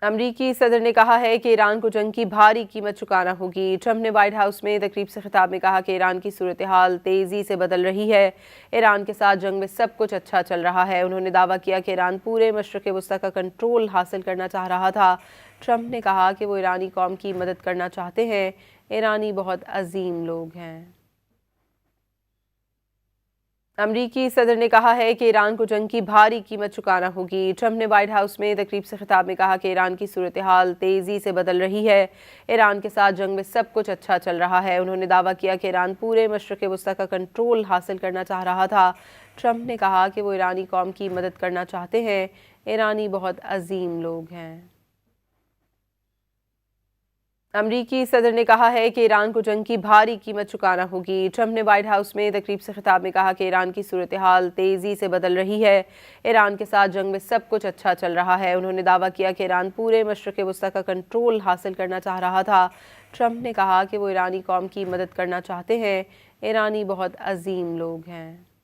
अमरीकी सदर ने कहा है कि ईरान को जंग की भारी कीमत चुकाना होगी। ट्रंप ने व्हाइट हाउस में तकरीब से खिताब में कहा कि ईरान की सूरत हाल तेज़ी से बदल रही है। ईरान के साथ जंग में सब कुछ अच्छा चल रहा है। उन्होंने दावा किया कि ईरान पूरे मशरक़ वस्ता का कंट्रोल हासिल करना चाह रहा था। ट्रंप ने कहा कि वो ईरानी कौम की मदद करना चाहते हैं। ईरानी बहुत अजीम लोग हैं। अमरीकी सदर ने कहा है कि ईरान को जंग की भारी कीमत चुकाना होगी। ट्रंप ने व्हाइट हाउस में तकरीब से खिताब में कहा कि ईरान की सूरत हाल तेज़ी से बदल रही है। ईरान के साथ जंग में सब कुछ अच्छा चल रहा है। उन्होंने दावा किया कि ईरान पूरे मशरक़ वस्ता का कंट्रोल हासिल करना चाह रहा था। ट्रंप ने कहा कि वो ईरानी कौम की मदद करना चाहते हैं। ईरानी बहुत अजीम लोग हैं। अमरीकी सदर ने कहा है कि ईरान को जंग की भारी कीमत चुकाना होगी। ट्रंप ने व्हाइट हाउस में तकरीब से खिताब में कहा कि ईरान की सूरत हाल तेज़ी से बदल रही है। ईरान के साथ जंग में सब कुछ अच्छा चल रहा है। उन्होंने दावा किया कि ईरान पूरे मशरक़ वस्ता का कंट्रोल हासिल करना चाह रहा था। ट्रंप ने कहा कि वो ईरानी कौम की मदद करना चाहते हैं। ईरानी बहुत अजीम लोग हैं।